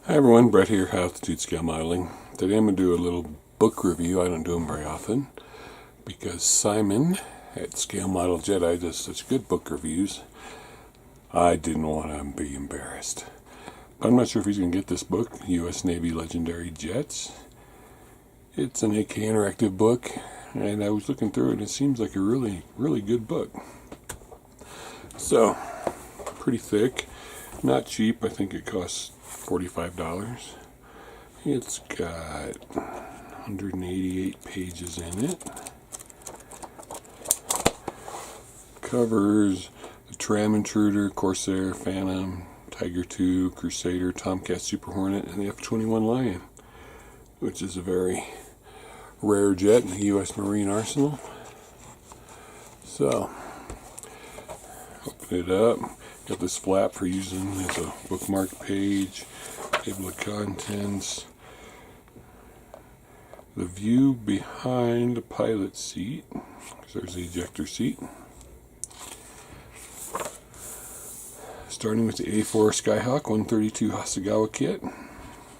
Hi everyone, Brett here, High Altitude Scale Modeling. Today I'm going to do a little book review. I don't do them very often because Simon at Scale Model Jedi does such good book reviews. I didn't want to be embarrassed. But I'm not sure if he's going to get this book, US Navy Legendary Jets. It's an AK interactive book, and I was looking through it and it seems like a really, really good book. So, pretty thick, not cheap. I think it costs $45. It's got 188 pages in it. Covers the Tram Intruder, Corsair, Phantom, Tiger II, Crusader, Tomcat, Super Hornet, and the F-21 Lion, which is a very rare jet in the U.S. Marine Arsenal. So, open it up. Got this flap for using as a bookmark page, table of contents, the view behind the pilot seat, because there's the ejector seat. Starting with the A4 Skyhawk 132 Hasegawa kit,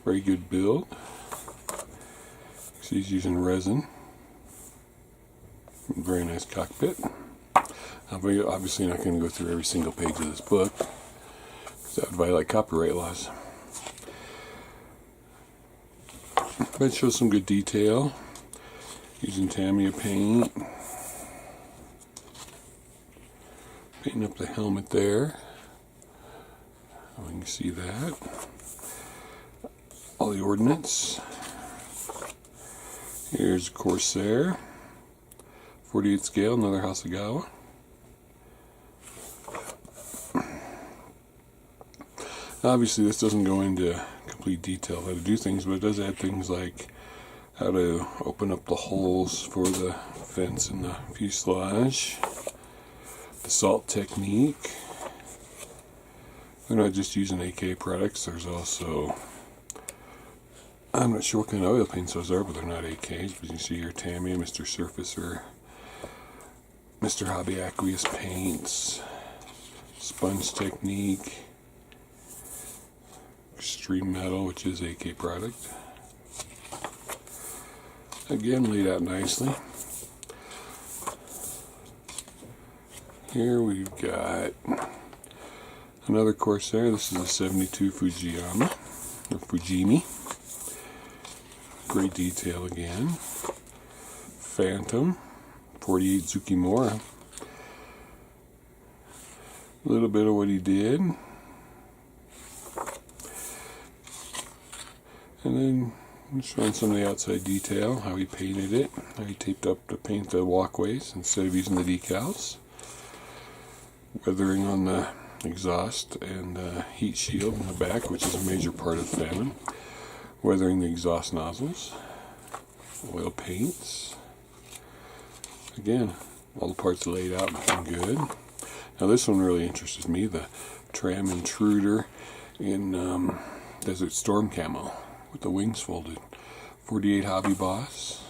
very good build. So he's using resin, very nice cockpit. I'm obviously not going to go through every single page of this book, because that would violate copyright laws. But it shows some good detail, using Tamiya paint. Painting up the helmet there. We can see that. All the ordnance. Here's Corsair, 48 scale, another Hasegawa. Obviously this doesn't go into complete detail how to do things, but it does add things like how to open up the holes for the vents in the fuselage, the salt technique. We're not just using AK products, there's also, I'm not sure what kind of oil paints those are, but they're not AKs, but you see here Tamiya, Mr. Surfacer, Mr. Hobby Aqueous paints, sponge technique, Extreme Metal, which is AK product. Again, laid out nicely. Here we've got another Corsair. This is a 72 Fujiyama, or Fujimi. Great detail again. Phantom, 48 Tsukimura. A little bit of what he did. And then showing some of the outside detail, how he painted it, how he taped up to paint the walkways instead of using the decals. Weathering on the exhaust and heat shield in the back, which is a major part of the Phantom. Weathering the exhaust nozzles. Oil paints. Again, all the parts laid out looking good. Now this one really interests me, the Tram Intruder in Desert Storm camo, with the wings folded. 48 Hobby Boss.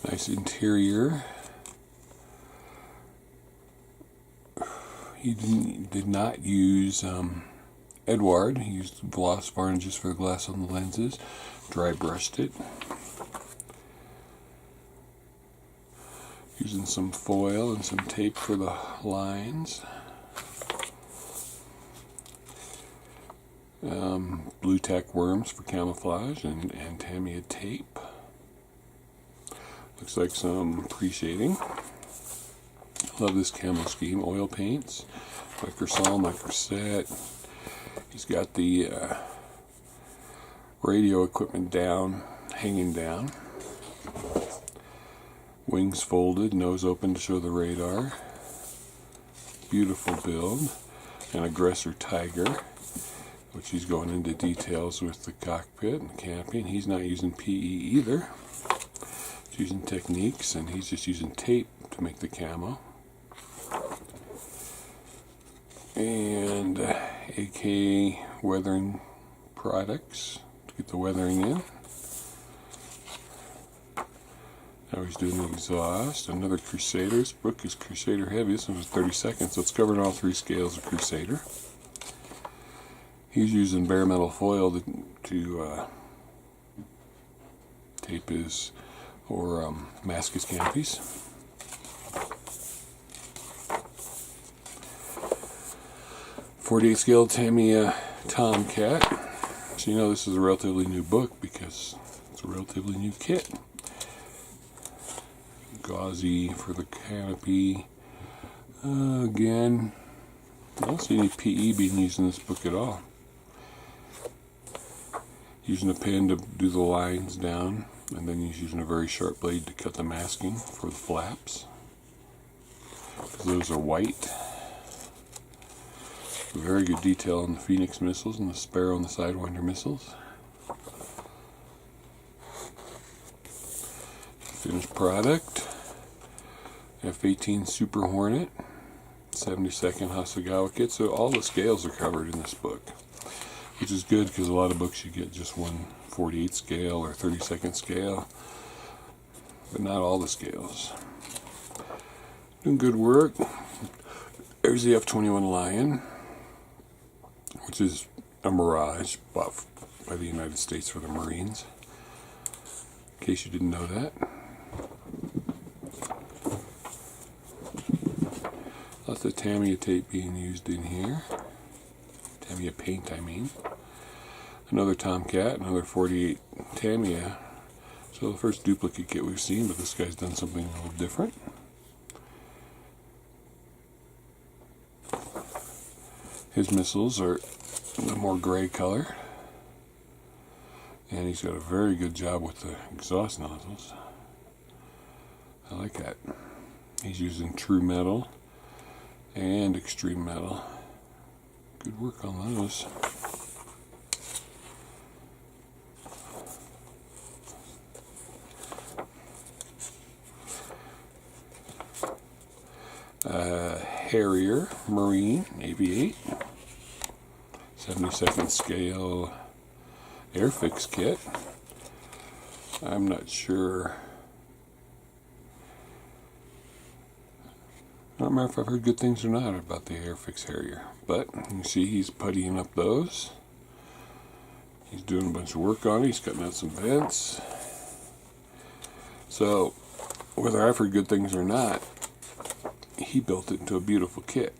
Nice interior. He did not use Edward. He used gloss varnishes for the glass on the lenses. Dry brushed it. Using some foil and some tape for the lines. Blue tack worms for camouflage and Tamiya tape. Looks like some pre-shading. Love this camo scheme. Oil paints, microsol, microset. He's got the radio equipment down, hanging down. Wings folded, nose open to show the radar. Beautiful build. An Aggressor Tiger, which he's going into details with the cockpit and the canopy, and he's not using PE either. He's using techniques, and he's just using tape to make the camo. And AK weathering products to get the weathering in. Now he's doing the exhaust. Another Crusader. This book is Crusader heavy. This one was 30 seconds, so it's covering all three scales of Crusader. He's using bare metal foil to tape his or mask his canopies. .48 scale Tamiya Tomcat. So you know this is a relatively new book because it's a relatively new kit. Gauzy for the canopy. Again, I don't see any PE being used in this book at all. Using a pen to do the lines down, and then he's using a very sharp blade to cut the masking for the flaps. Those are white. Very good detail on the Phoenix missiles and the Sparrow and the Sidewinder missiles. Finished product. F-18 Super Hornet. 72nd Hasegawa kit. So all the scales are covered in this book, which is good because a lot of books you get just one 48 scale or 32nd scale, but not all the scales. Doing good work. There's the F-21 Lion, which is a Mirage bought by the United States for the Marines, in case you didn't know that. Lots of Tamiya tape being used in here. Tamiya paint, I mean. Another Tomcat, another 48 Tamiya. So the first duplicate kit we've seen, but this guy's done something a little different. His missiles are the more gray color, and he's got a very good job with the exhaust nozzles. I like that. He's using true metal and extreme metal. Good work on those. Harrier Marine Aviate 72nd scale Airfix kit. I'm not sure. I don't remember if I've heard good things or not about the Airfix Harrier, but you see he's puttying up those. He's doing a bunch of work on it. He's cutting out some vents. So whether I've heard good things or not, he built it into a beautiful kit.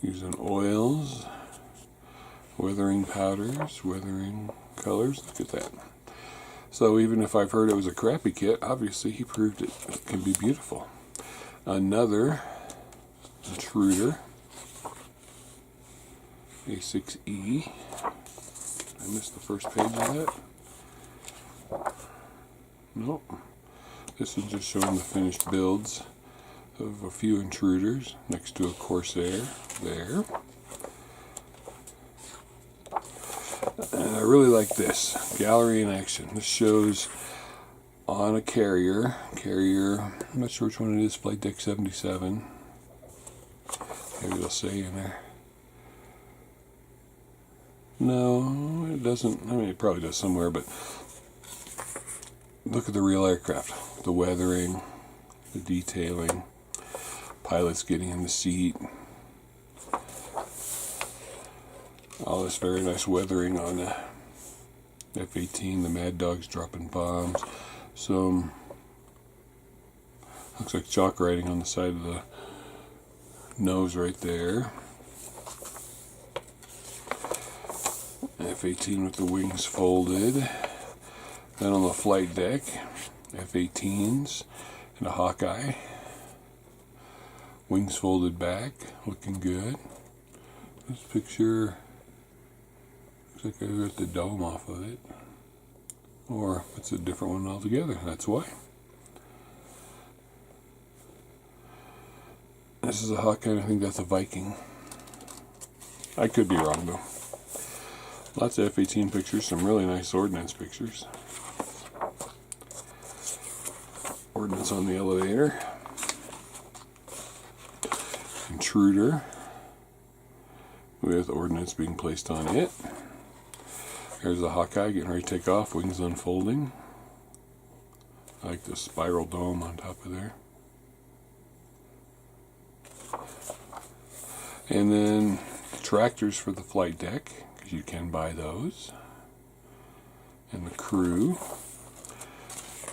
Using oils, weathering powders, weathering colors. Look at that. So even if I've heard it was a crappy kit, obviously he proved it can be beautiful. Another Intruder A6E. I missed the first page of that. Nope. This is just showing the finished builds of a few Intruders next to a Corsair there. And I really like this. Gallery in action. This shows on a Carrier. I'm not sure which one it is. Flight Deck 77. Maybe it'll say in there. No, it doesn't. I mean, it probably does somewhere, but look at the real aircraft. The weathering, the detailing, pilots getting in the seat. All this very nice weathering on the F-18, the Mad Dogs dropping bombs. Some, looks like chalk writing on the side of the nose right there. F-18 with the wings folded. Then on the flight deck, F-18s and a Hawkeye. Wings folded back, looking good. This picture looks like I got the dome off of it. Or it's a different one altogether, that's why. This is a Hawkeye, I think that's a Viking. I could be wrong though. Lots of F-18 pictures, some really nice ordnance pictures. Ordnance on the elevator. Intruder with ordnance being placed on it. There's the Hawkeye getting ready to take off, wings unfolding. I like the spiral dome on top of there. And then tractors for the flight deck, because you can buy those. And the crew.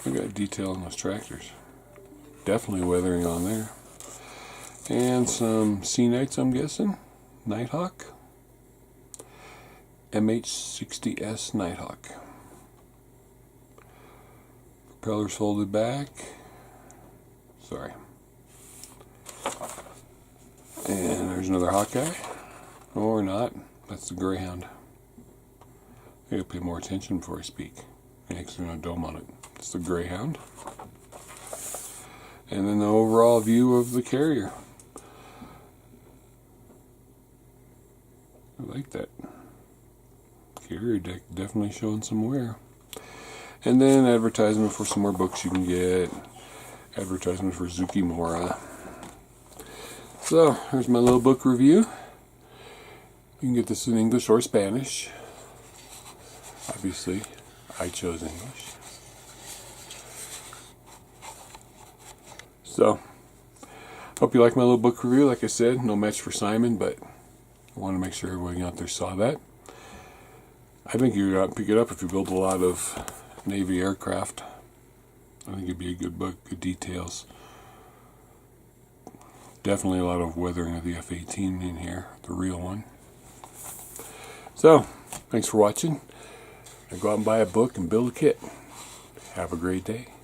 We got detail on those tractors. Definitely weathering on there. And some Sea Knights, I'm guessing. Nighthawk. MH-60S Nighthawk. Propellers folded back. Sorry. And there's another Hawkeye. Or not. That's the Greyhound. I gotta pay more attention before I speak. Because there's no dome on it. It's the Greyhound. And then the overall view of the Carrier. I like that. Carrier deck definitely showing some wear. And then advertisement for some more books you can get. Advertisement for Zukimura. So, here's my little book review. You can get this in English or Spanish. Obviously, I chose English. So, hope you like my little book review. Like I said, no match for Simon, but I want to make sure everybody out there saw that. I think you got to pick it up if you build a lot of Navy aircraft. I think it'd be a good book, good details. Definitely a lot of weathering of the F-18 in here, the real one. So, thanks for watching. Now go out and buy a book and build a kit. Have a great day.